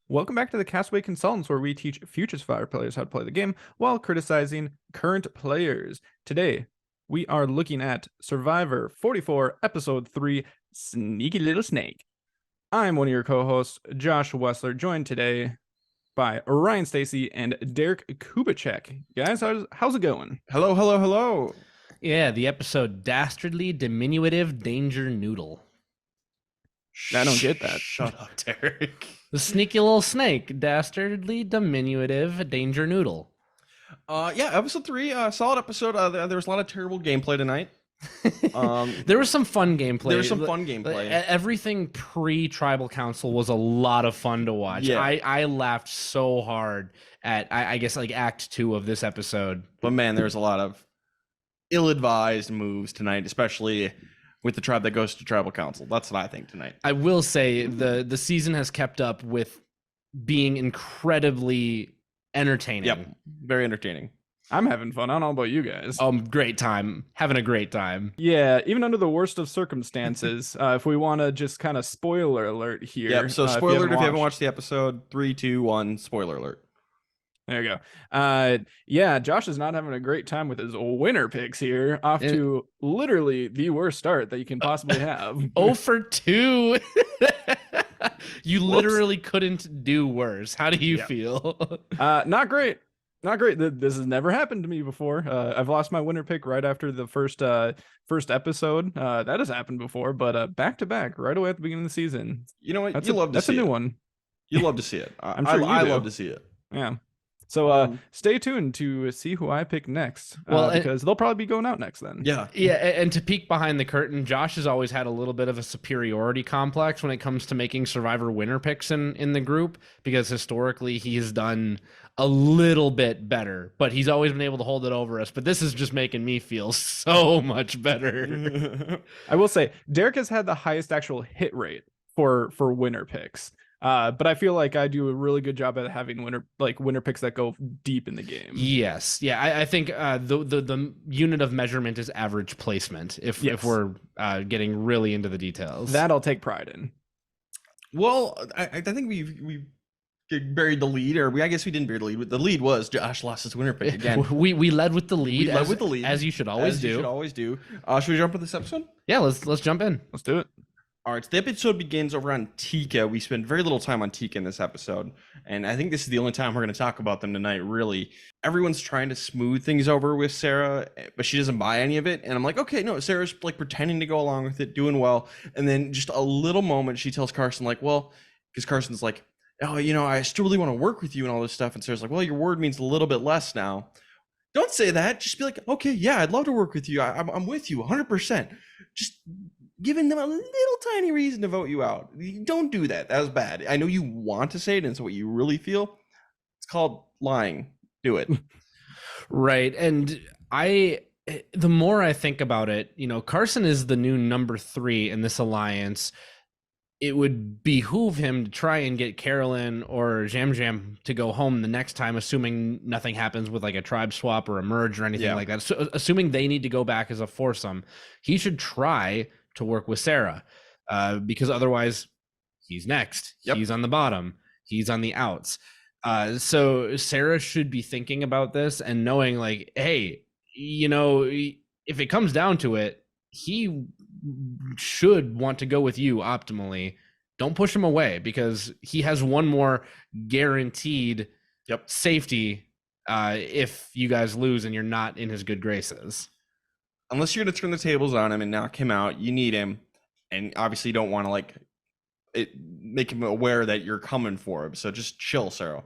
Welcome back to the Castaway Consultants, where we teach future Survivor players how to play the game while criticizing current players. Today, we are looking at Survivor 44, Episode 3, Sneaky Little Snake. I'm one of your co-hosts, Josh Wessler, joined today by Ryan Stacy and Derek Kubicek. Guys, how's it going? Hello. Yeah, the episode Dastardly Diminutive Danger Noodle. I don't get that. Shut up, Derek. The sneaky little snake, dastardly diminutive danger noodle. Episode 3, solid episode. There was a lot of terrible gameplay tonight. There was some fun gameplay. Everything pre-Tribal Council was a lot of fun to watch. Yeah. I laughed so hard at, I guess, like Act 2 of this episode. But man, there's a lot of ill-advised moves tonight, especially with the tribe that goes to Tribal Council. That's what I think tonight. I will say the season has kept up with being incredibly entertaining. Yep, very entertaining. I'm having fun. I don't know about you guys. Great time. Having a great time. Yeah, even under the worst of circumstances, if we want to just kind of spoiler alert here. Yep, so spoiler alert if you haven't watched the episode. 3, 2, 1, spoiler alert. There you go. Yeah, Josh is not having a great time with his winner picks here. Off to literally the worst start that you can possibly have. 0 for 2. You literally couldn't do worse. How do you feel? Not great. Not great. This has never happened to me before. I've lost my winner pick right after the first episode. That has happened before, but back to back right away at the beginning of the season. You know what? That's a new one. You love to see it. I'm sure I you do. love to see it. Yeah. So stay tuned to see who I pick next. Because they'll probably be going out next then. Yeah. And to peek behind the curtain, Josh has always had a little bit of a superiority complex when it comes to making Survivor winner picks in the group, because historically he has done a little bit better, but he's always been able to hold it over us. But this is just making me feel so much better. I will say Derek has had the highest actual hit rate for winner picks. But I feel like I do a really good job at having winner picks that go deep in the game. Yes. Yeah. I think the unit of measurement is average placement if we're getting really into the details. That I'll take pride in. Well, I think we buried the lead, I guess we didn't bury the lead. The lead was Josh lost his winner pick again. We led with the lead. We led with the lead, as you should always do. Should we jump into this episode? Yeah, let's jump in. Let's do it. All right, so the episode begins over on Tika. We spend very little time on Tika in this episode, and I think this is the only time we're going to talk about them tonight, really. Everyone's trying to smooth things over with Sarah, but she doesn't buy any of it, and I'm like, okay, no, Sarah's like pretending to go along with it, doing well, and then just a little moment, she tells Carson, like, well, because Carson's like, oh, I still really want to work with you and all this stuff, and Sarah's like, well, your word means a little bit less now. Don't say that. Just be like, okay, yeah, I'd love to work with you. I'm with you 100%. Just giving them a little tiny reason to vote you out. Don't do that. That was bad. I know you want to say it and it's what you really feel. It's called lying. Do it. Right. And the more I think about it, Carson is the new number 3 in this alliance. It would behoove him to try and get Carolyn or Jam Jam to go home the next time, assuming nothing happens with like a tribe swap or a merge or anything like that. So, assuming they need to go back as a foursome, he should try to work with Sarah, because otherwise he's next. Yep. He's on the bottom. He's on the outs. So Sarah should be thinking about this and knowing like, hey, if it comes down to it, he should want to go with you optimally. Don't push him away, because he has one more guaranteed safety if you guys lose and you're not in his good graces. Unless you're going to turn the tables on him and knock him out, you need him. And obviously you don't want to make him aware that you're coming for him. So just chill, Sarah.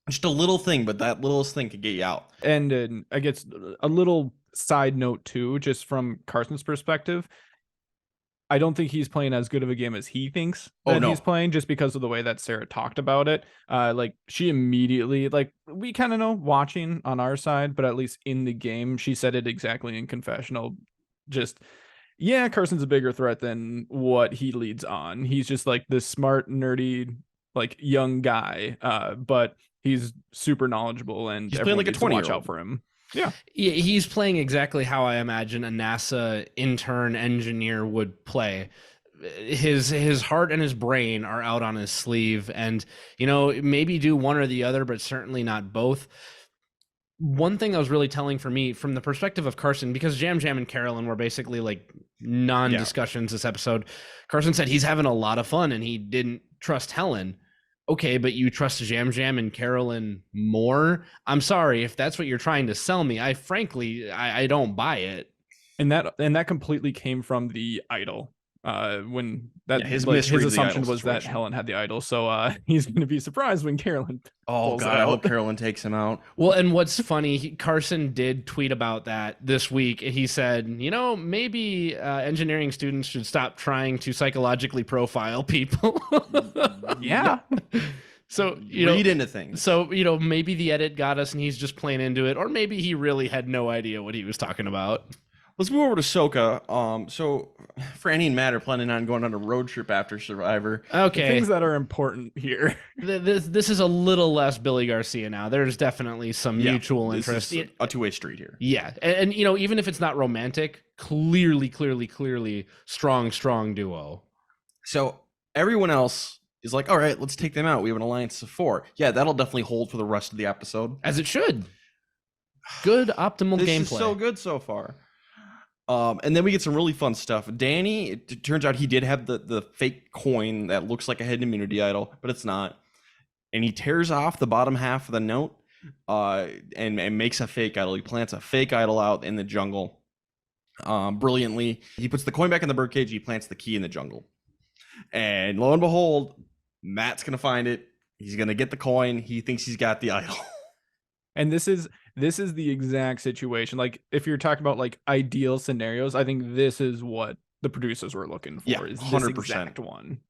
Just a little thing, but that littlest thing could get you out. And I guess a little side note too, just from Carson's perspective, I don't think he's playing as good of a game as he thinks he's playing, just because of the way that Sarah talked about it. Like she immediately, like we kind of know watching on our side, but at least in the game, she said it exactly in confessional. Just, yeah, Carson's a bigger threat than what he leads on. He's just like this smart, nerdy, like young guy, but he's super knowledgeable and he's playing like a 20-year-old. Watch out for him. Yeah, he's playing exactly how I imagine a NASA intern engineer would play. his heart and his brain are out on his sleeve, and maybe do one or the other, but certainly not both. One thing that was really telling for me from the perspective of Carson, because Jam and Carolyn were basically like non-discussions this episode. Carson said he's having a lot of fun and he didn't trust Helen. Okay, but you trust Jam and Carolyn more? I'm sorry if that's what you're trying to sell me. I frankly don't buy it. And that completely came from the idol. When that his assumption was that Helen had the idol, so he's going to be surprised when Carolyn. Oh God, I hope Carolyn takes him out. Well, and what's funny, Carson did tweet about that this week. He said, maybe engineering students should stop trying to psychologically profile people. Yeah. So read into things. So maybe the edit got us, and he's just playing into it, or maybe he really had no idea what he was talking about. Let's move over to Soka. So Franny and Matt are planning on going on a road trip after Survivor. Okay. Things that are important here. This is a little less Billy Garcia now. There's definitely some mutual interest. This is a two-way street here. Yeah. And even if it's not romantic, clearly, strong duo. So everyone else is like, all right, let's take them out. We have an alliance of 4. Yeah, that'll definitely hold for the rest of the episode. As it should. Good, optimal gameplay. This is so good so far. And then we get some really fun stuff. Danny, it turns out he did have the fake coin that looks like a hidden immunity idol, but it's not. And he tears off the bottom half of the note and makes a fake idol. He plants a fake idol out in the jungle brilliantly. He puts the coin back in the birdcage. He plants the key in the jungle. And lo and behold, Matt's going to find it. He's going to get the coin. He thinks he's got the idol. And this is the exact situation. Like, if you're talking about like ideal scenarios, I think this is what the producers were looking for. Yeah, is 100%. this exact one.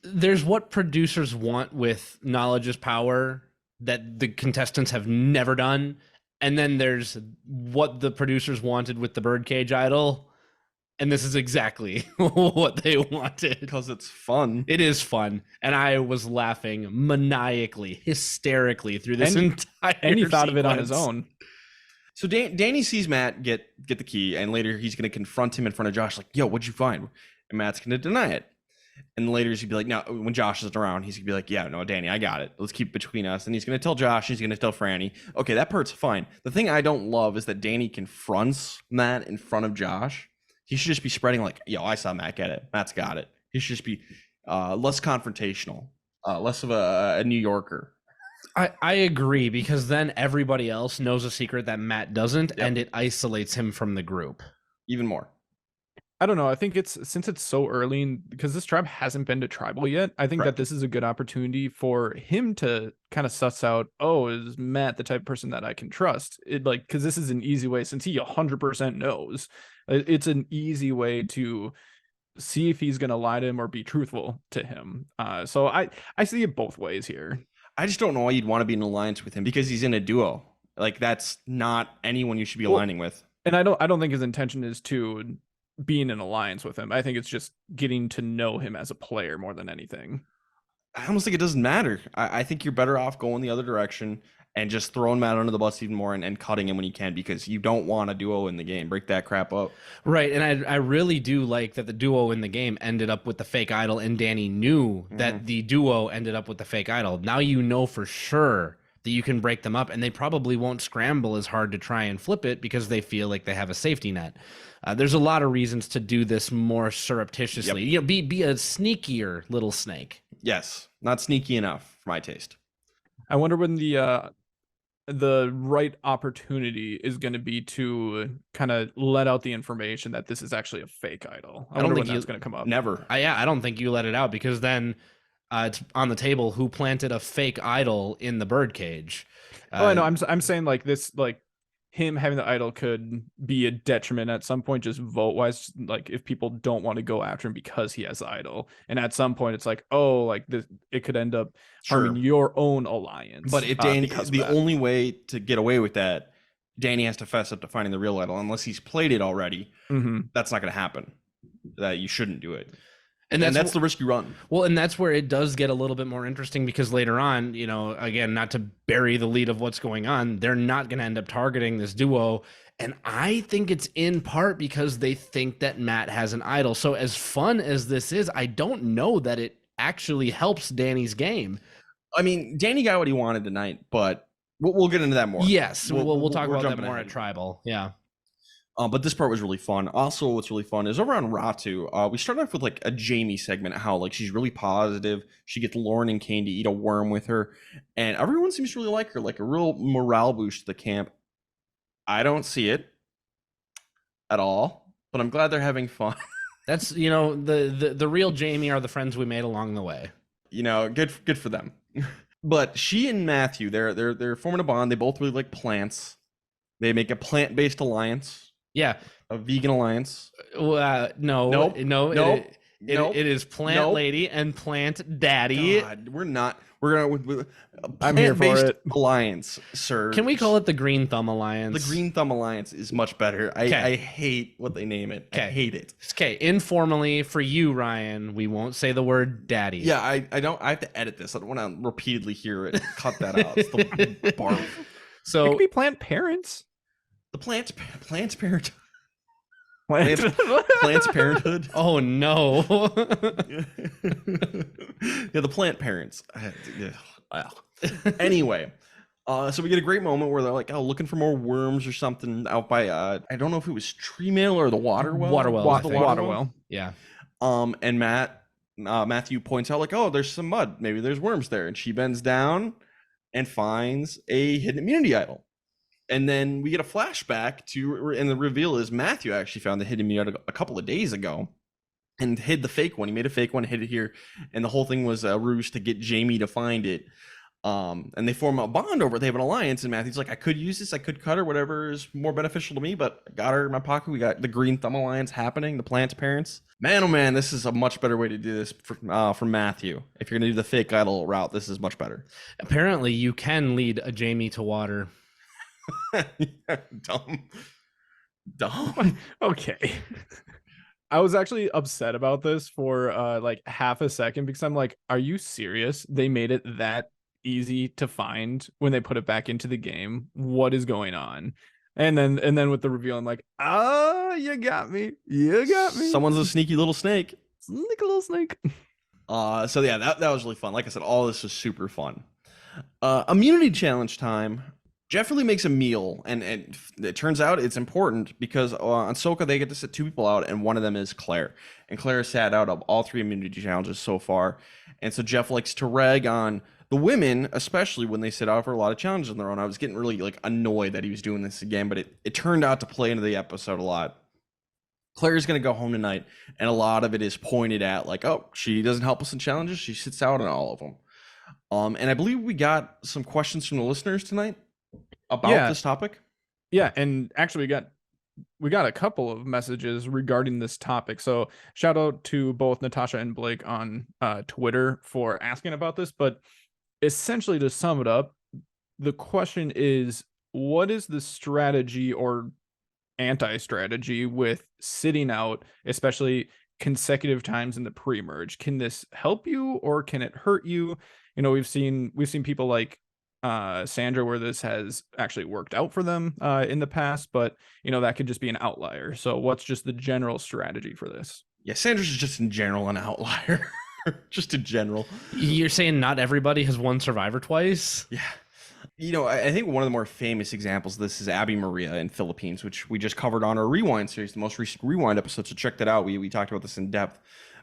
There's what producers want with knowledge is power that the contestants have never done, and then there's what the producers wanted with the birdcage idol. And this is exactly what they wanted. Because it's fun. It is fun. And I was laughing maniacally, hysterically through this entire And he thought sequence. of it on his own. So Danny sees Matt get the key, and later he's going to confront him in front of Josh, like, yo, what'd you find? And Matt's going to deny it. And later he's going to be like, no, when Josh isn't around, he's going to be like, yeah, no, Danny, I got it. Let's keep it between us. And he's going to tell Josh, he's going to tell Franny. Okay, that part's fine. The thing I don't love is that Danny confronts Matt in front of Josh. He should just be spreading like, yo, I saw Matt get it. Matt's got it. He should just be less confrontational, less of a New Yorker. I agree, because then everybody else knows a secret that Matt doesn't, and it isolates him from the group. Even more. I don't know. I think since it's so early, because this tribe hasn't been to tribal yet, I think that this is a good opportunity for him to kind of suss out, oh, is Matt the type of person that I can trust? Because this is an easy way, since he 100% knows. It's an easy way to see if he's going to lie to him or be truthful to him. So I see it both ways here. I just don't know why you'd want to be in an alliance with him, because he's in a duo. Like, that's not anyone you should be aligning with. And I don't think his intention is to be in an alliance with him. I think it's just getting to know him as a player more than anything. I almost think it doesn't matter. I think you're better off going the other direction and just throwing Matt under the bus even more and cutting him when you can, because you don't want a duo in the game. Break that crap up. Right, and I really do like that the duo in the game ended up with the fake idol, and Danny knew that the duo ended up with the fake idol. Now you know for sure that you can break them up, and they probably won't scramble as hard to try and flip it because they feel like they have a safety net. There's a lot of reasons to do this more surreptitiously. Be a sneakier little snake. Yes, not sneaky enough for my taste. I wonder when the right opportunity is going to be to kind of let out the information that this is actually a fake idol. I don't think that's going to come up. Never. I don't think you let it out, because then it's on the table who planted a fake idol in the birdcage. I know. I'm saying like this, like him having the idol could be a detriment at some point, just vote wise. Like if people don't want to go after him because he has the idol, and at some point it's like, oh, like this, it could end up harming your own alliance. But if Danny, the only way to get away with that, Danny has to fess up to finding the real idol. Unless he's played it already, that's not going to happen. That you shouldn't do it. And that's the risk you run. Well, and that's where it does get a little bit more interesting, because later on, again, not to bury the lead of what's going on, they're not going to end up targeting this duo And I think it's in part because they think that Matt has an idol. So as fun as this is, I don't know that it actually helps Danny's game. I mean, Danny got what he wanted tonight, but we'll get into that more. Yes, we'll talk about that more at Tribal. Yeah. But this part was really fun. Also, what's really fun is over on Ratu, we started off with like a Jamie segment, how like she's really positive. She gets Lauren and Kane to eat a worm with her, and everyone seems to really like her, like a real morale boost to the camp. I don't see it at all, but I'm glad they're having fun. That's, you know, the real Jamie are the friends we made along the way. You know, good for them. But she and Matthew, they're forming a bond. They both really like plants. They make a plant-based alliance. Yeah, a vegan alliance. No. It is Plant Lady and Plant Daddy. God, we're going I'm here for it. Alliance, sir. Can we call it the Green Thumb Alliance? The Green Thumb Alliance is much better. I hate what they name it. I hate it. Okay, informally for you, Ryan, we won't say the word daddy. Yeah, I don't. I have to edit this. I don't want to repeatedly hear it. Cut that out. It's the barf. So it could be plant parents. The plant's parent. Plant's parenthood. Oh no. Yeah, the plant parents. Anyway, so we get a great moment where they're like, looking for more worms or something out by I don't know if it was Tree Mill or the water well. Water well. Yeah. And Matthew points out like, there's some mud. Maybe there's worms there. And she bends down and finds a hidden immunity idol. And then we get a flashback and the reveal is Matthew actually found the hidden immunity idol a couple of days ago and hid the fake one. He made a fake one, hid it here. And the whole thing was a ruse to get Jamie to find it. And they form a bond over it. They have an alliance. And Matthew's like, I could use this. I could cut her, whatever is more beneficial to me. But I got her in my pocket. We got the Green Thumb Alliance happening, the plant's parents. Man, oh man, this is a much better way to do this for Matthew. If you're going to do the fake idol route, this is much better. Apparently, you can lead a Jamie to water. Dumb. Okay. I was actually upset about this for like half a second because I'm like, are you serious? They made it that easy to find when they put it back into the game. What is going on? And then with the reveal, I'm like, you got me. Someone's a sneaky little snake. Sneaky little snake. So yeah, that was really fun. Like I said, all this was super fun. Immunity challenge time. Jeff really makes a meal, and it turns out it's important because on Soka they get to sit two people out, and one of them is Claire. And Claire sat out of all three immunity challenges so far. And so Jeff likes to rag on the women, especially when they sit out for a lot of challenges on their own. I was getting really like annoyed that he was doing this again, but it turned out to play into the episode a lot. Claire's going to go home tonight, and a lot of it is pointed at like, she doesn't help us in challenges. She sits out on all of them. And I believe we got some questions from the listeners tonight about this topic. Yeah, and actually we got a couple of messages regarding this topic. So shout out to both Natasha and Blake on Twitter for asking about this. But essentially, to sum it up, the question is, what is the strategy or anti-strategy with sitting out, especially consecutive times in the pre-merge? Can this help you or can it hurt you? You know, we've seen people like Sandra where this has actually worked out for them in the past, but you know, that could just be an outlier. So what's just the general strategy for this? Yeah, Sandra's just in general an outlier. Just in general. You're saying not everybody has won Survivor twice? Yeah. You know, I think one of the more famous examples of this is Abby Maria in Philippines, which we just covered on our Rewind series, the most recent Rewind episode. So check that out. We talked about this in depth.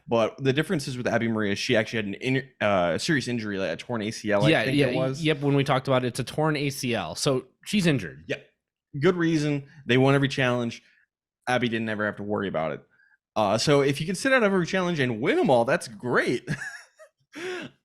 But the difference is with Abby Maria, she actually had a serious injury, like a torn ACL, I think it was. Yep, when we talked about it, it's a torn ACL. So she's injured. Yeah. Good reason. They won every challenge. Abby didn't ever have to worry about it. So if you can sit out every challenge and win them all, that's great.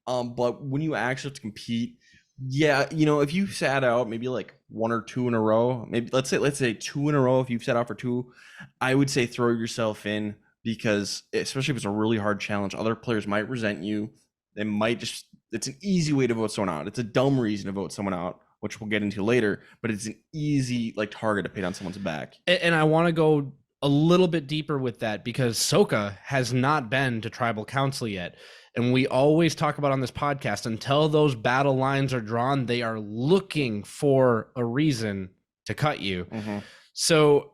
But when you actually have to compete, yeah, you know, if you sat out maybe like one or two in a row, maybe let's say two in a row, if you've sat out for two, I would say throw yourself in. Because especially if it's a really hard challenge, other players might resent you. They might it's an easy way to vote someone out. It's a dumb reason to vote someone out, which we'll get into later, but it's an easy like target to paint on someone's back. And I want to go a little bit deeper with that because Soka has not been to Tribal Council yet. And we always talk about on this podcast, until those battle lines are drawn, they are looking for a reason to cut you. Mm-hmm. So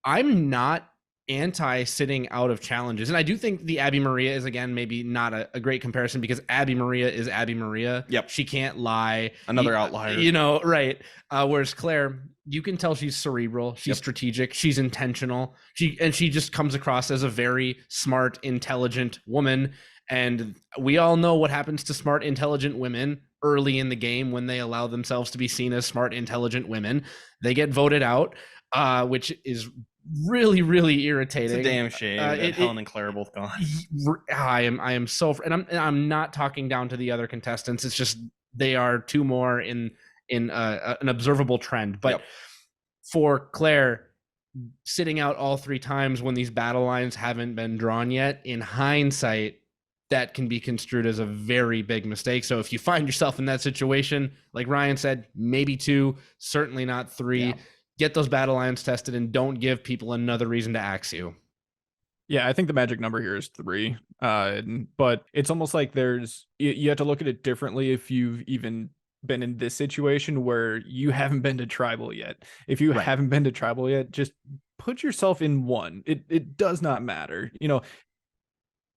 I'm not anti sitting out of challenges. And I do think the Abby Maria is, again, maybe not a great comparison because Abby Maria is Abby Maria. Yep. She can't lie. Another outlier. Right. Whereas Claire, you can tell she's cerebral, she's strategic, she's intentional. She just comes across as a very smart, intelligent woman. And we all know what happens to smart, intelligent women early in the game when they allow themselves to be seen as smart, intelligent women. They get voted out, which is really, really irritating. It's a damn shame that Helen and Claire are both gone. I am so, and I'm not talking down to the other contestants. It's just they are two more in an observable trend. But for Claire, sitting out all 3 times when these battle lines haven't been drawn yet, in hindsight, that can be construed as a very big mistake. So if you find yourself in that situation, like Ryan said, maybe 2, certainly not 3. Yeah. Get those battle lines tested and don't give people another reason to axe you. Yeah, I think the magic number here is 3. But it's almost like you have to look at it differently if you've even been in this situation where you haven't been to tribal yet. If you haven't been to tribal yet, just put yourself in 1. It does not matter.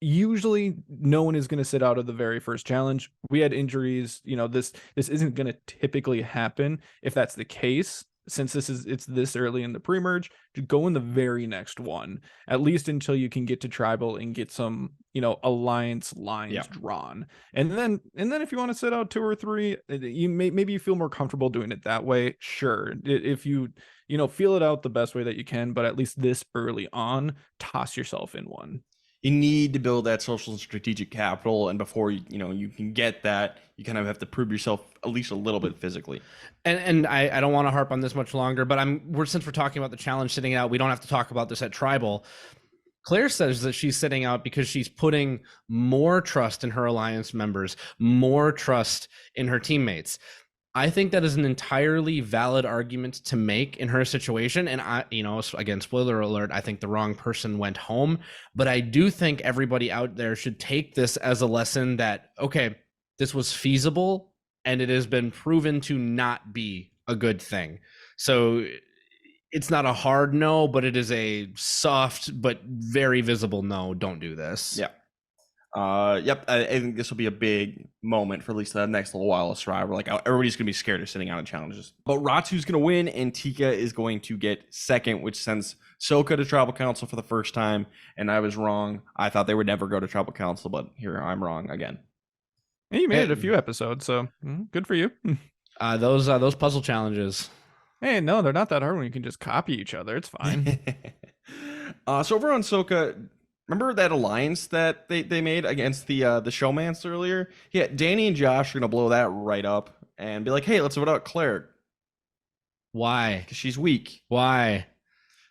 Usually no one is going to sit out of the very first challenge. We had injuries. This isn't going to typically happen. If that's the case, since it's this early in the pre-merge, to go in the very next one, at least until you can get to tribal and get some, alliance lines drawn. And then if you want to sit out 2 or 3, maybe you feel more comfortable doing it that way. Sure. If you, feel it out the best way that you can, but at least this early on, toss yourself in 1. You need to build that social and strategic capital, and before you can get that, you kind of have to prove yourself at least a little bit physically. And I don't want to harp on this much longer, but since we're talking about the challenge sitting out, we don't have to talk about this at tribal. Claire says that she's sitting out because she's putting more trust in her alliance members, more trust in her teammates. I think that is an entirely valid argument to make in her situation. And again, spoiler alert, I think the wrong person went home, but I do think everybody out there should take this as a lesson that, okay, this was feasible and it has been proven to not be a good thing. So it's not a hard no, but it is a soft, but very visible no, don't do this. Yeah. I think this will be a big moment for at least the next little while of Survivor. Like, everybody's gonna be scared of sitting out of challenges. But Ratu's gonna win, and Tika is going to get second, which sends Soka to Tribal Council for the first time. And I was wrong. I thought they would never go to Tribal Council, but here I'm wrong again. And you made it a few episodes, so good for you. Those puzzle challenges. Hey, no, they're not that hard when you can just copy each other. It's fine. So over on Soka, remember that alliance that they made against the showmance earlier? Yeah, Danny and Josh are gonna blow that right up and be like, "Hey, let's vote out Claire." Why? Because she's weak. Why?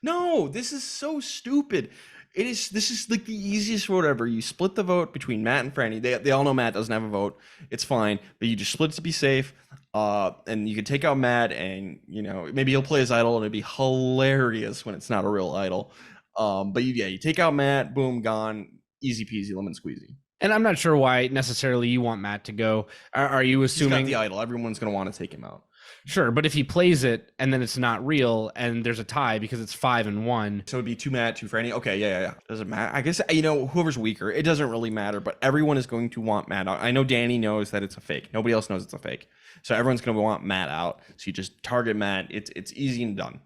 No, this is so stupid. This is like the easiest vote ever. You split the vote between Matt and Franny. They all know Matt doesn't have a vote. It's fine, but you just split it to be safe. And you can take out Matt, and maybe he'll play his idol, and it'd be hilarious when it's not a real idol. But you take out Matt, boom, gone, easy peasy, lemon squeezy. And I'm not sure why necessarily you want Matt to go. Are you assuming he's got the idol? Everyone's gonna want to take him out. Sure, but if he plays it and then it's not real and there's a tie because it's 5-1, so it'd be 2 Matt, 2 Franny. Okay, yeah. Doesn't matter. I guess whoever's weaker, it doesn't really matter. But everyone is going to want Matt out. I know Danny knows that it's a fake. Nobody else knows it's a fake. So everyone's gonna want Matt out. So you just target Matt. It's easy and done.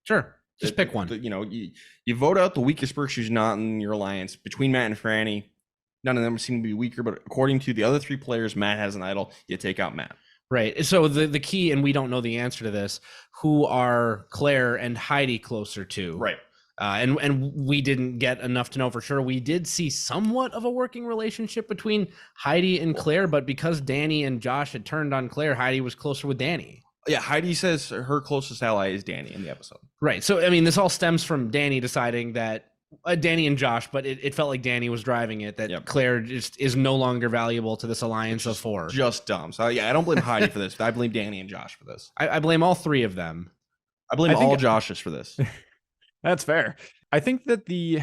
Sure. Just pick one. You vote out the weakest person who's not in your alliance. Between Matt and Franny, none of them seem to be weaker, but according to the other 3 players, Matt has an idol. You take out Matt. Right. So the key, and we don't know the answer to this, who are Claire and Heidi closer to? Right. And we didn't get enough to know for sure. We did see somewhat of a working relationship between Heidi and Claire, but because Danny and Josh had turned on Claire, Heidi was closer with Danny. Yeah, Heidi says her closest ally is Danny in the episode. Right. So, I mean, this all stems from Danny deciding that Danny and Josh, but it felt like Danny was driving it, that Claire just is no longer valuable to this alliance of 4. Just dumb. So, I don't blame Heidi for this. I blame Danny and Josh for this. I blame all 3 of them. I blame all Joshes for this. That's fair. I think that the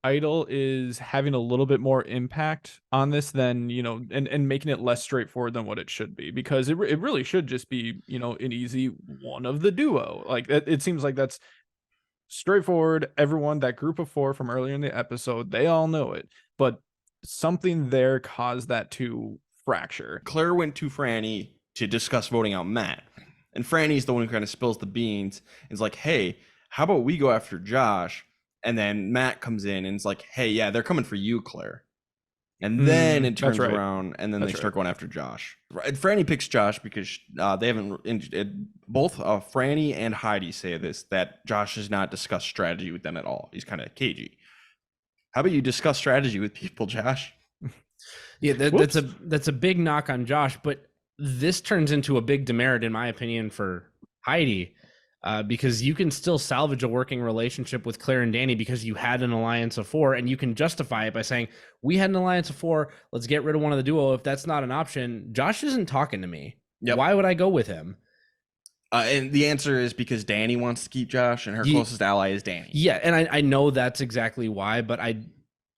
idol is having a little bit more impact on this than, and making it less straightforward than what it should be, because it really should just be, an easy one of the duo. Like, it seems like that's straightforward. Everyone, that group of 4 from earlier in the episode, they all know it, but something there caused that to fracture. Claire went to Franny to discuss voting out Matt, and Franny's the one who kind of spills the beans. Is like, hey, how about we go after Josh? And then Matt comes in and is like, hey, yeah, they're coming for you, Claire. And then it turns around, and then they start going after Josh. And Franny picks Josh because they haven't. Both Franny and Heidi say this, that Josh has not discussed strategy with them at all. He's kind of cagey. How about you discuss strategy with people, Josh? Yeah, that's a big knock on Josh, but this turns into a big demerit, in my opinion, for Heidi. Because you can still salvage a working relationship with Claire and Danny because you had an alliance of 4, and you can justify it by saying, we had an alliance of 4, let's get rid of one of the duo. If that's not an option, Josh isn't talking to me. Yep. Why would I go with him? And the answer is because Danny wants to keep Josh, and her closest ally is Danny. Yeah, and I know that's exactly why, but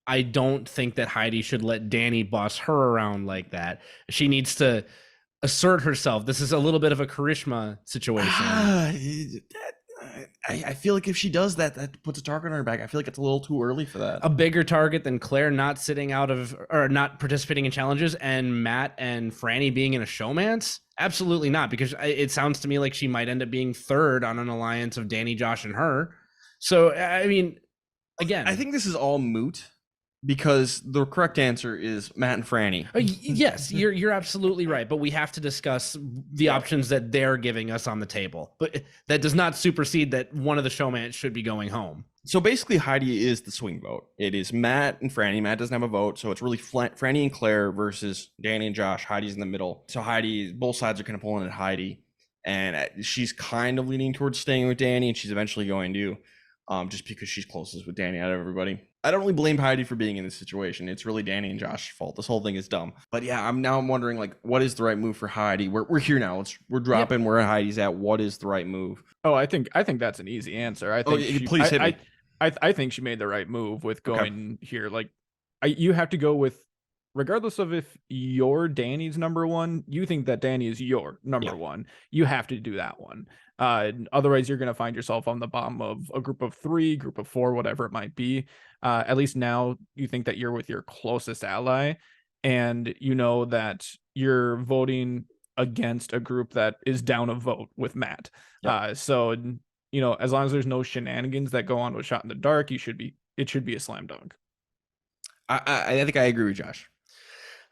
I don't think that Heidi should let Danny boss her around like that. She needs to assert herself. This is a little bit of a charisma situation. I feel like if she does that, that puts a target on her back. I feel like it's a little too early for that. A bigger target than Claire not sitting out of, or not participating in challenges, and Matt and Franny being in a showmance? Absolutely not, because it sounds to me like she might end up being third on an alliance of Danny, Josh, and her. So, I mean, again, I think this is all moot, because the correct answer is Matt and Franny. Yes, you're absolutely right. But we have to discuss the options that they're giving us on the table. But that does not supersede that one of the showmans should be going home. So basically, Heidi is the swing vote. It is Matt and Franny. Matt doesn't have a vote, so it's really Franny and Claire versus Danny and Josh. Heidi's in the middle. So Heidi, both sides are kind of pulling at Heidi, and she's kind of leaning towards staying with Danny, and she's eventually going to, just because she's closest with Danny out of everybody. I don't really blame Heidi for being in this situation. It's really Danny and Josh's fault. This whole thing is dumb. But yeah, I'm wondering, like, what is the right move for Heidi? We're here now. We're dropping where Heidi's at. What is the right move? Oh, I think that's an easy answer. I think please hit me. I think she made the right move with going here. Like, you have to go with, regardless of if you're Danny's number 1, you think that Danny is your number 1. You have to do that one. Otherwise, you're going to find yourself on the bottom of a group of 3, group of 4, whatever it might be. At least now you think that you're with your closest ally, and you know that you're voting against a group that is down a vote with Matt. Yep. So, you know, as long as there's no shenanigans that go on with Shot in the Dark, it should be a slam dunk. I think I agree with Josh.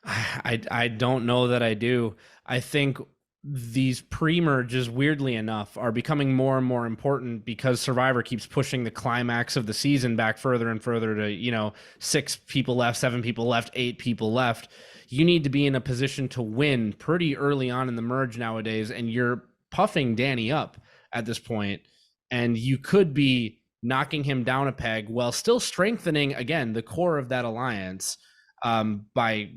I don't know that I do. I think these pre-merges, weirdly enough, are becoming more and more important because Survivor keeps pushing the climax of the season back further and further to, 6 people left, 7 people left, 8 people left. You need to be in a position to win pretty early on in the merge nowadays, and you're puffing Danny up at this point, and you could be knocking him down a peg while still strengthening, again, the core of that alliance by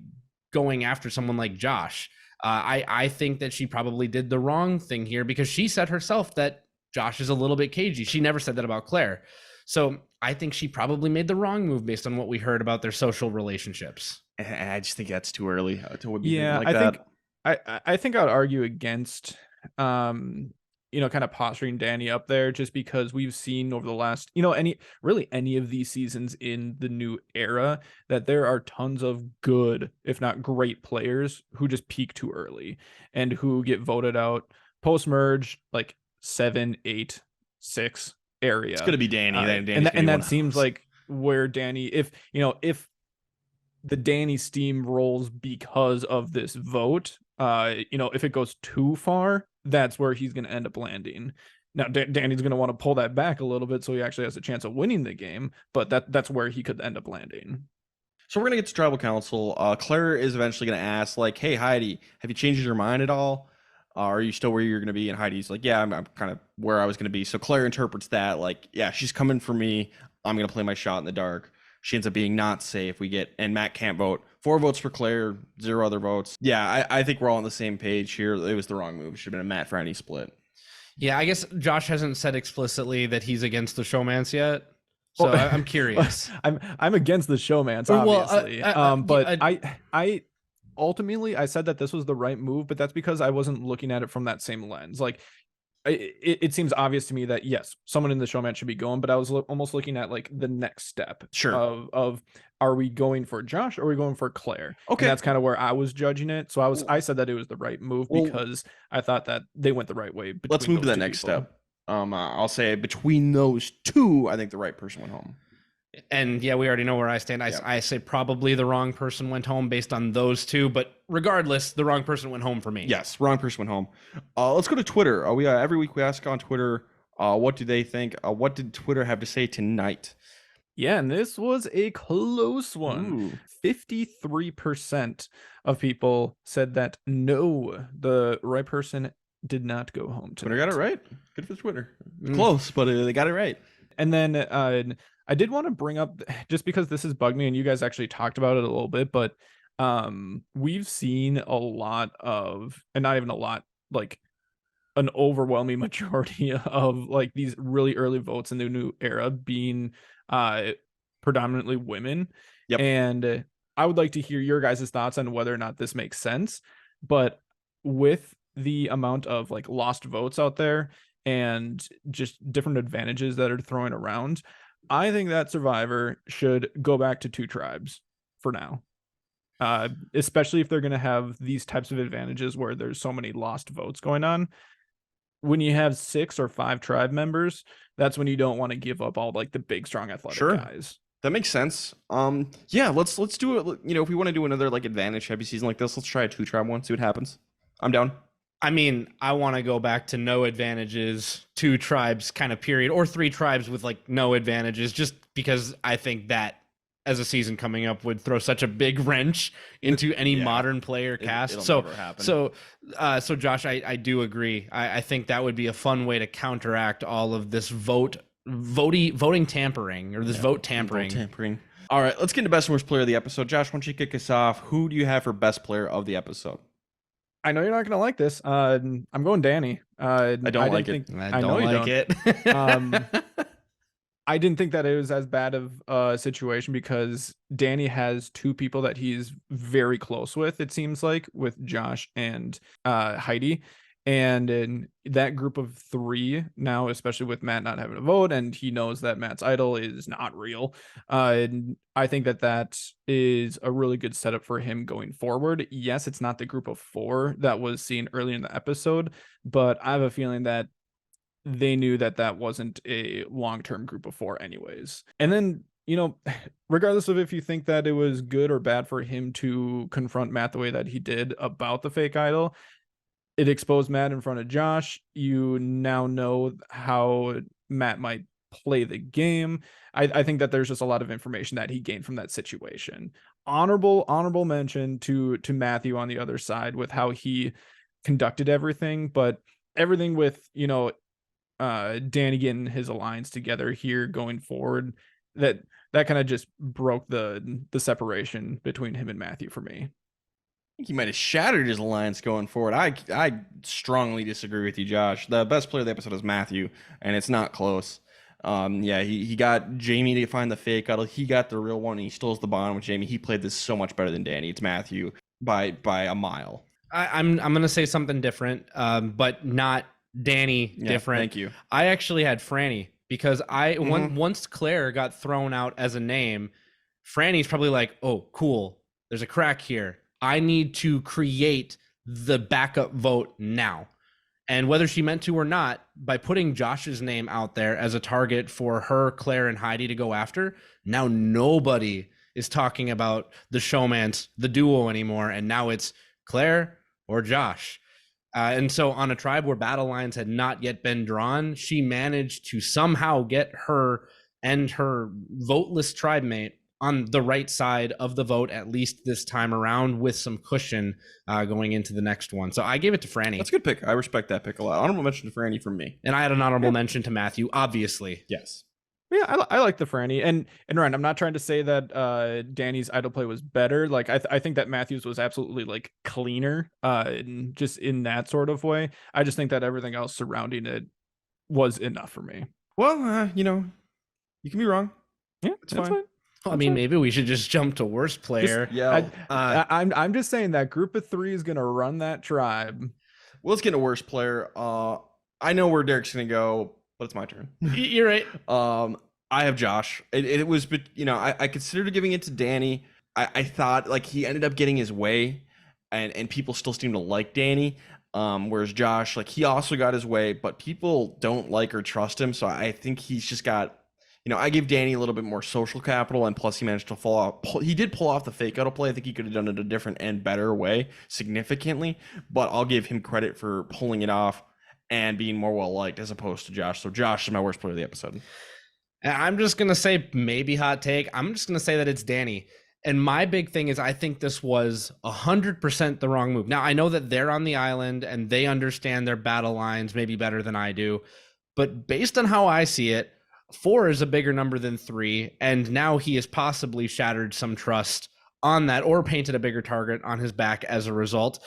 going after someone like Josh. I think that she probably did the wrong thing here because she said herself that Josh is a little bit cagey. She never said that about Claire. So I think she probably made the wrong move based on what we heard about their social relationships. I just think that's too early to be like that. I think I would argue against kind of posturing Danny up there, just because we've seen over the last, any of these seasons in the new era that there are tons of good, if not great players who just peak too early and who get voted out post merge, like 7, 8, 6 area. It's going to be Danny. And that seems like where Danny, if the Danny steam rolls because of this vote, if it goes too far, that's where he's going to end up landing. Now, Danny's going to want to pull that back a little bit so he actually has a chance of winning the game, but that's where he could end up landing. So we're going to get to Tribal Council. Claire is eventually going to ask, like, hey, Heidi, have you changed your mind at all? Are you still where you're going to be? And Heidi's like, yeah, I'm kind of where I was going to be. So Claire interprets that like, yeah, she's coming for me. I'm going to play my shot in the dark. She ends up being not safe. And Matt can't vote. 4 votes for Claire, 0 other votes. Yeah, I think we're all on the same page here. It was the wrong move. It should have been a Matt Franny split. Yeah, I guess Josh hasn't said explicitly that he's against the showmance yet. So I'm curious. I'm against the showmance, obviously. I ultimately I said that this was the right move, but that's because I wasn't looking at it from that same lens. Like, it seems obvious to me that yes, someone in the showman should be going, but I was almost looking at like the next step of are we going for Josh or are we going for Claire? Okay. And that's kind of where I was judging it. So I said that it was the right move because I thought that they went the right way. Let's move to that next step. I'll say between those two, I think the right person went home. And yeah, we already know where I stand. I say probably the wrong person went home based on those two, but regardless, the wrong person went home for me. Yes, wrong person went home. Let's go to Twitter. Every week we ask on Twitter, what do they think? What did Twitter have to say tonight? Yeah, and this was a close one. 53% of people said that no, the right person did not go home tonight. Twitter got it right. Good for Twitter. Close, but they got it right. And then I did want to bring up, just because this has bugged me and you guys actually talked about it a little bit, but we've seen a lot of, and not even a lot, like an overwhelming majority of like these really early votes in the new era being predominantly women. Yep. And I would like to hear your guys' thoughts on whether or not this makes sense. But with the amount of like lost votes out there and just different advantages that are throwing around, I think that Survivor should go back to 2 tribes for now. Especially if they're going to have these types of advantages where there's so many lost votes going on. When you have 6 or 5 tribe members, that's when you don't want to give up all like the big, strong, athletic guys. That makes sense. Yeah, let's do it. You know, if we want to do another like advantage heavy season like this, let's try a 2-tribe one, see what happens. I'm down. I mean, I want to go back to no advantages, 2 tribes kind of period, or 3 tribes with like no advantages, just because I think that as a season coming up would throw such a big wrench into any modern player cast. So Josh, I do agree. I think that would be a fun way to counteract all of this voting tampering, or this vote tampering. All right, let's get into best and worst player of the episode. Josh, why don't you kick us off? Who do you have for best player of the episode? I know you're not going to like this. I'm going Danny. I don't like it. I know you don't. I didn't think that it was as bad of a situation because Danny has 2 people that he's very close with, it seems like, with Josh and Heidi. And in that group of 3 now, especially with Matt not having a vote, and he knows that Matt's idol is not real. And I think that is a really good setup for him going forward. Yes, it's not the group of 4 that was seen early in the episode, but I have a feeling that they knew that wasn't a long-term group of 4 anyways. And then, you know, regardless of if you think that it was good or bad for him to confront Matt the way that he did about the fake idol, it exposed Matt in front of Josh. You now know how Matt might play the game. I think that there's just a lot of information that he gained from that situation. Honorable mention to Matthew on the other side with how he conducted everything, but everything with, you know, Danny getting his alliance together here going forward, that kind of just broke the separation between him and Matthew for me. I think he might have shattered his alliance going forward. I strongly disagree with you, Josh. The best player of the episode is Matthew, and it's not close. Yeah, he got Jamie to find the fake idol. He got the real one, and he still has the bond with Jamie. He played this so much better than Danny. It's Matthew by a mile. I'm gonna say something different, but not Danny different. Thank you. I actually had Franny because once Claire got thrown out as a name, Franny's probably like, oh, cool, there's a crack here. I need to create the backup vote now. And whether she meant to or not, by putting Josh's name out there as a target for her, Claire, and Heidi to go after, now nobody is talking about the showmans, the duo anymore. And now it's Claire or Josh. And so on a tribe where battle lines had not yet been drawn, she managed to somehow get her and her voteless tribe mate on the right side of the vote, at least this time around, with some cushion going into the next one. So I gave it to Franny. That's a good pick. I respect that pick a lot. Honorable mention to Franny from me. And I had an honorable mention to Matthew, obviously. Yes. Yeah, I like the Franny. And Ryan, I'm not trying to say that Danny's idol play was better. Like I think that Matthew's was absolutely like cleaner, just in that sort of way. I just think that everything else surrounding it was enough for me. Well, you know, you can be wrong. Yeah, it's fine. I mean, maybe we should just jump to worst player. I'm just saying that group of 3 is gonna run that tribe. Well, let's get a worst player. I know where Derek's gonna go, but it's my turn. You're right. I have Josh. It was, you know, I considered giving it to Danny. I thought like he ended up getting his way, and people still seem to like Danny. Whereas Josh, like he also got his way, but people don't like or trust him. So I think he's just got, you know, I give Danny a little bit more social capital, and plus he managed to he did pull off the fake auto play. I think he could have done it a different and better way significantly, but I'll give him credit for pulling it off and being more well liked as opposed to Josh. So Josh is my worst player of the episode. I'm just going to say maybe hot take. I'm just going to say that it's Danny. And my big thing is I think this was 100% the wrong move. Now, I know that they're on the island and they understand their battle lines maybe better than I do. But based on how I see it, 4 is a bigger number than 3. And now he has possibly shattered some trust on that or painted a bigger target on his back as a result.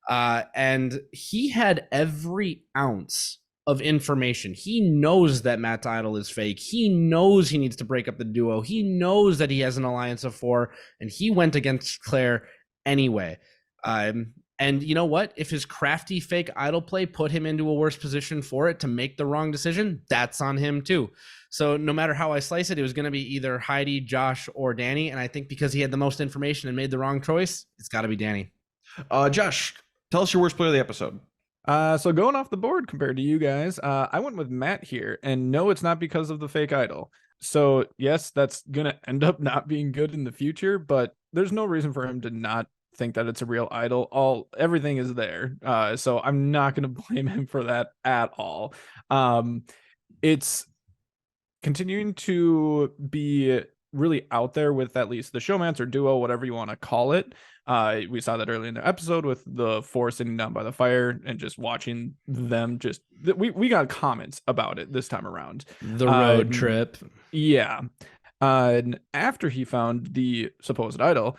And he had every ounce of information. He knows that Matt's idol is fake. He knows he needs to break up the duo. He knows that he has an alliance of 4, and he went against Claire anyway. And you know what? If his crafty fake idol play put him into a worse position for it to make the wrong decision, that's on him too. So no matter how I slice it, it was going to be either Heidi, Josh, or Danny. And I think because he had the most information and made the wrong choice, it's got to be Danny. Josh, tell us your worst player of the episode. So going off the board compared to you guys, I went with Matt here, and no, it's not because of the fake idol. So yes, that's gonna end up not being good in the future, but there's no reason for him to not think that it's a real idol. Everything is there. So I'm not gonna blame him for that at all. It's continuing to be really out there with at least the showmancer duo, whatever you want to call it. We saw that early in the episode with the 4 sitting down by the fire and just watching them. Just we got comments about it this time around. The road trip. Yeah. And after he found the supposed idol,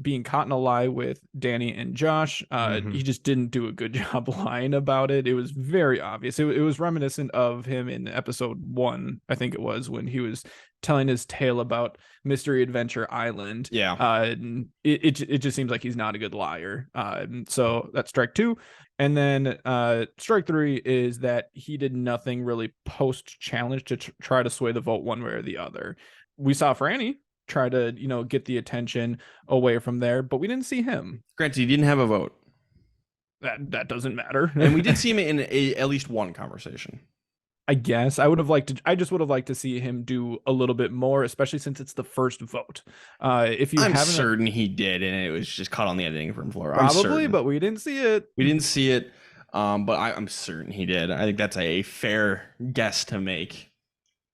being caught in a lie with Danny and Josh, he just didn't do a good job lying about it. It was very obvious. It was reminiscent of him in episode 1, I think it was, when he was telling his tale about Mystery Adventure Island. Yeah. It just seems like he's not a good liar. So that's strike 2. And then strike 3 is that he did nothing really post challenge to try to sway the vote one way or the other. We saw Franny try to, get the attention away from there, but we didn't see him. Granted, he didn't have a vote. That doesn't matter. And we did see him in at least one conversation. I guess I just would have liked to see him do a little bit more, especially since it's the first vote. I'm certain he did, and it was just caught on the editing room floor. Probably, but we didn't see it. But I'm certain he did. I think that's a fair guess to make.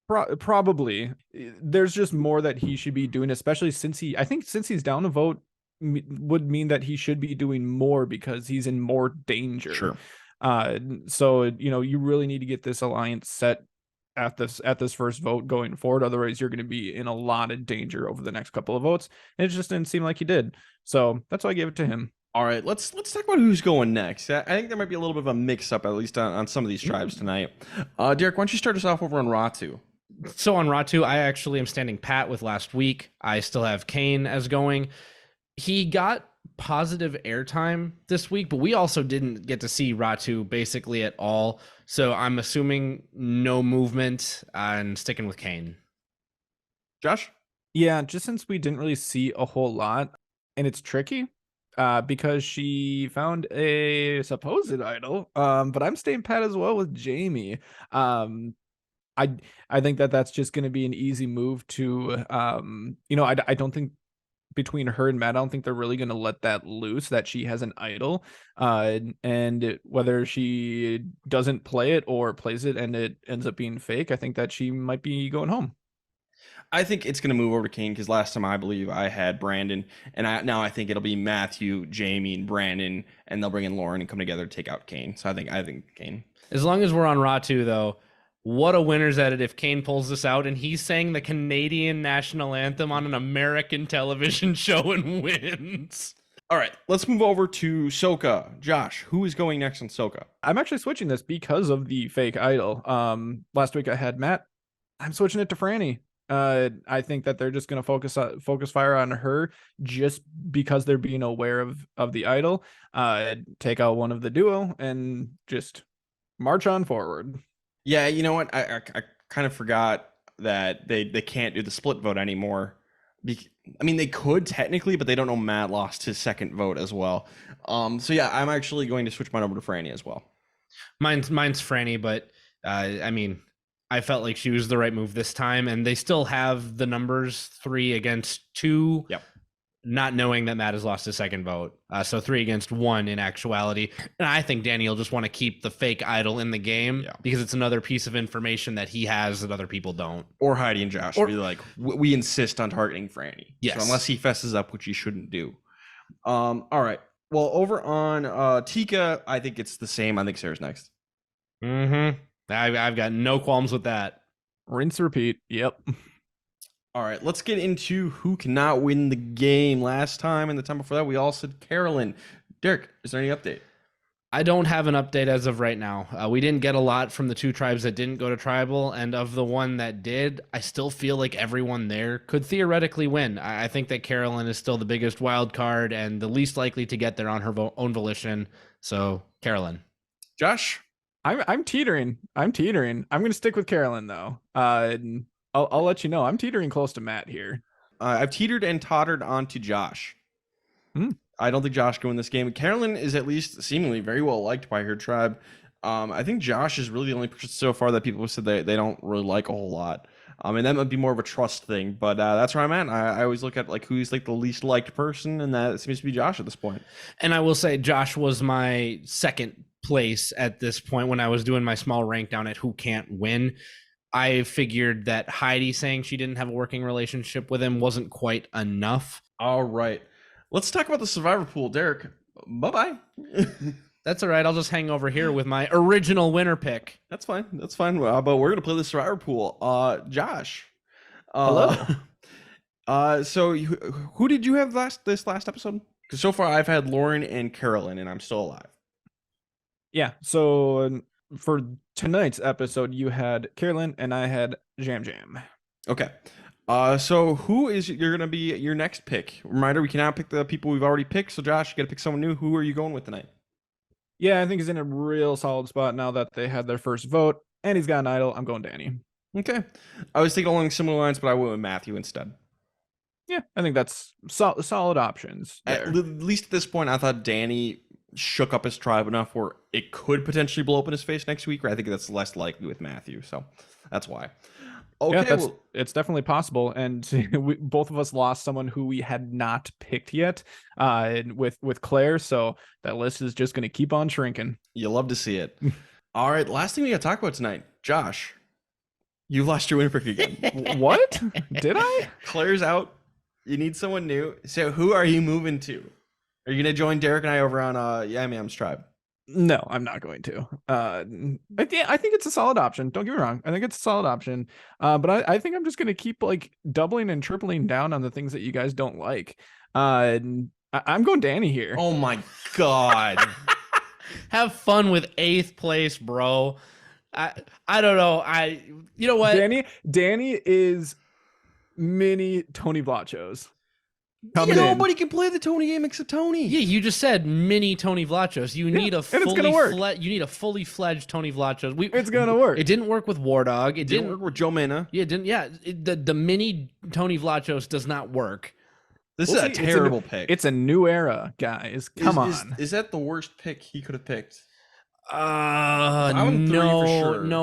Probably. There's just more that he should be doing, especially since he's down a vote would mean that he should be doing more because he's in more danger. Sure. So you really need to get this alliance set at this first vote going forward. Otherwise, you're going to be in a lot of danger over the next couple of votes. And it just didn't seem like he did. So that's why I gave it to him. All right, let's talk about who's going next. I think there might be a little bit of a mix-up, at least on some of these tribes tonight. Derek, why don't you start us off over on Ratu? So on Ratu, I actually am standing pat with last week. I still have Kane as going. He got positive airtime this week, but we also didn't get to see Ratu basically at all. So I'm assuming no movement and sticking with Kane. Josh? Yeah, just since we didn't really see a whole lot, and it's tricky because she found a supposed idol. But I'm staying pat as well with Jamie. I think that's just going to be an easy move to, I don't think between her and Matt, I don't think they're really going to let that loose, that she has an idol. And whether she doesn't play it or plays it and it ends up being fake, I think that she might be going home. I think it's going to move over to Kane because last time I believe I had Brandon, and now I think it'll be Matthew, Jamie, and Brandon, and they'll bring in Lauren and come together to take out Kane. So I think Kane. As long as we're on Ratu, though, what a winner's edit if Kane pulls this out and he's sang the Canadian national anthem on an American television show and wins. All right, let's move over to Soka. Josh, who is going next on Soka? I'm actually switching this because of the fake idol. Last week I had Matt. I'm switching it to Franny. I think that they're just going to focus fire on her just because they're being aware of the idol. Take out one of the duo and just march on forward. Yeah, you know what? I kind of forgot that they can't do the split vote anymore. I mean, they could technically, but they don't know Matt lost his second vote as well. So yeah, I'm actually going to switch mine over to Franny as well. Mine's Franny, but I mean, I felt like she was the right move this time, and they still have the numbers 3 against 2. Yep. Not knowing that Matt has lost his second vote. So 3 against 1 in actuality. And I think Danny will just want to keep the fake idol in the game because it's another piece of information that he has that other people don't. Or Heidi and Josh be like, we insist on targeting Franny. Yes. So unless he fesses up, which he shouldn't do. All right. Well, over on Tika, I think it's the same. I think Sarah's next. Mm-hmm. I've got no qualms with that. Rinse, repeat. Yep. All right, let's get into who cannot win the game. Last time and the time before that, we all said Carolyn. Derek, is there any update? I don't have an update as of right now. We didn't get a lot from the 2 tribes that didn't go to tribal, and of the one that did, I still feel like everyone there could theoretically win. I think that Carolyn is still the biggest wild card and the least likely to get there on her own volition. So, Carolyn. Josh? I'm teetering. I'm going to stick with Carolyn, though. I'll let you know. I'm teetering close to Matt here. I've teetered and tottered onto Josh. I don't think Josh can win this game. Carolyn is at least seemingly very well liked by her tribe. I think Josh is really the only person so far that people have said they don't really like a whole lot. And that might be more of a trust thing, but that's where I'm at. I always look at like who's like the least liked person, and that seems to be Josh at this point. And I will say Josh was my second place at this point when I was doing my small rank down at who can't win. I figured that Heidi saying she didn't have a working relationship with him wasn't quite enough. All right. Let's talk about the survivor pool. Derek, bye-bye. That's all right. I'll just hang over here with my original winner pick. That's fine. But we're going to play the survivor pool. Josh. Hello. So who did you have this last episode? Because so far I've had Lauren and Carolyn, and I'm still alive. Yeah. So for tonight's episode, you had Carolyn and I had Jam Jam. Okay. So who is you're gonna be your next pick? Reminder: we cannot pick the people we've already picked. So Josh, you got to pick someone new. Who are you going with tonight? Yeah, I think he's in a real solid spot now that they had their first vote, and he's got an idol. I'm going Danny. Okay. I was thinking along similar lines, but I went with Matthew instead. Yeah, I think that's solid options there. At least at this point, I thought Danny shook up his tribe enough where it could potentially blow up in his face next week, where I think that's less likely with Matthew. So that's why. Okay, yeah, it's definitely possible. And both of us lost someone who we had not picked yet with Claire. So that list is just going to keep on shrinking. You love to see it. All right, last thing we got to talk about tonight. Josh, you lost your winner pick again. What? Did I? Claire's out. You need someone new. So who are you moving to? Are you going to join Derek and I over on Yam Yam's tribe? No, I'm not going to. I think it's a solid option. Don't get me wrong. I think it's a solid option. But I think I'm just going to keep like doubling and tripling down on the things that you guys don't like. I'm going Danny here. Oh my God. Have fun with 8th place, bro. I don't know. You know what? Danny is mini Tony Vlachos. Nobody can play the Tony game except Tony. Yeah, you just said mini Tony Vlachos. You need a fully fledged Tony Vlachos. It's gonna work. It didn't work with War Dog. It didn't work with Joe Mena. Yeah, it didn't. Yeah, the mini Tony Vlachos does not work. This is a terrible pick. It's a new era, guys. Come on. Is that the worst pick he could have picked? No.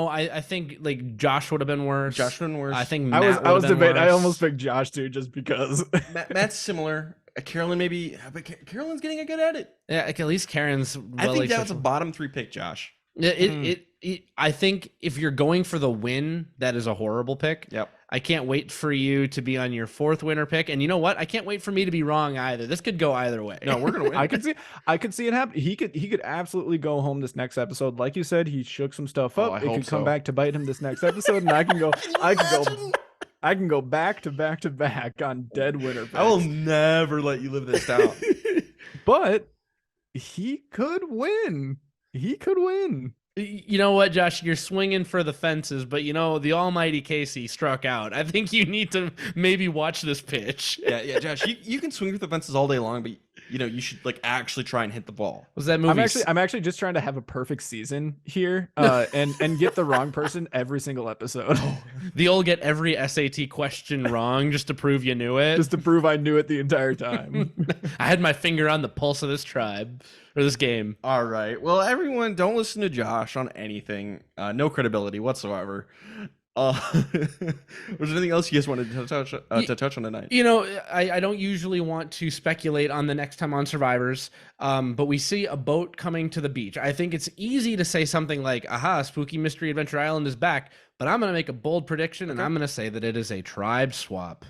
I think like Josh would have been worse. I think Matt I was debating. I almost picked Josh too, just because. Matt's similar. Carolyn maybe, but Carolyn's getting a good edit. Yeah, at least Karen's. I think that's a bottom 3 pick, Josh. I think if you're going for the win, that is a horrible pick. Yep. I can't wait for you to be on your 4th winner pick, and you know what? I can't wait for me to be wrong either. This could go either way. No, we're gonna win. I could see it happen. He could absolutely go home this next episode. Like you said, he shook some stuff up. It could come back to bite him this next episode, and I can go back to back on dead winner picks. I will never let you live this down. But he could win. You know what, Josh? You're swinging for the fences, but you know the almighty Casey struck out. I think you need to maybe watch this pitch. Yeah, Josh. You can swing for the fences all day long, but you should like actually try and hit the ball. Was that movie? I'm actually just trying to have a perfect season here, and get the wrong person every single episode. The old get every SAT question wrong just to prove you knew it. Just to prove I knew it the entire time. I had my finger on the pulse of this tribe or this game. All right. Well, everyone, don't listen to Josh on anything. No credibility whatsoever. Was there anything else you guys wanted to touch on tonight? I don't usually want to speculate on the next time on Survivors, but we see a boat coming to the beach. I think it's easy to say something like, aha, Spooky Mystery Adventure Island is back, but I'm going to make a bold prediction, and I'm going to say that it is a tribe swap.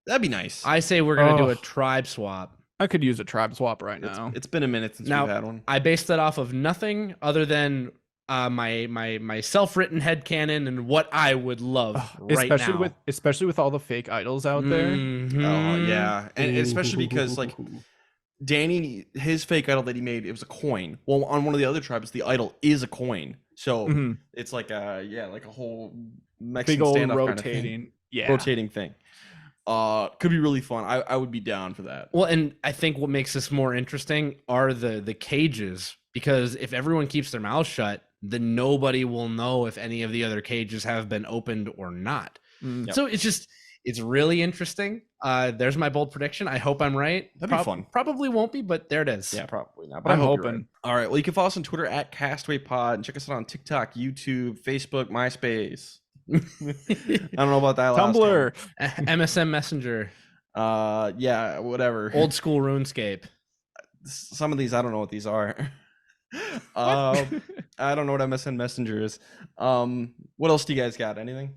That'd be nice. I say we're going to do a tribe swap. I could use a tribe swap right now. It's been a minute since we've had one. I based that off of nothing other than my self-written headcanon and what I would love especially with all the fake idols out there. Mm-hmm. Oh yeah, and especially because like Danny, his fake idol that he made, it was a coin. Well, on one of the other tribes, the idol is a coin, so it's like a whole Mexican big old standoff rotating, kind of rotating thing. Could be really fun. I would be down for that. Well, and I think what makes this more interesting are the cages, because if everyone keeps their mouth shut, then nobody will know if any of the other cages have been opened or not. Yep. So it's really interesting. There's my bold prediction. I hope I'm right. That'd be fun. Probably won't be, but there it is. Yeah, probably not. But I'm hoping. hoping. All right. Well, you can follow us on Twitter at Castaway Pod and check us out on TikTok, YouTube, Facebook, MySpace. I don't know about that. Tumblr, MSN Messenger. Yeah, whatever. Old school RuneScape. Some of these, I don't know what these are. I don't know what MSN Messenger is. What else do you guys got? Anything?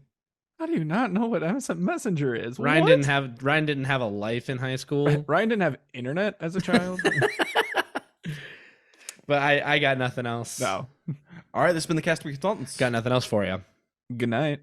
How do you not know what MSN Messenger is? Ryan didn't have a life in high school. Ryan didn't have internet as a child. But I got nothing else. No. All right, this has been the Castaway Consultants. Got nothing else for you. Good night.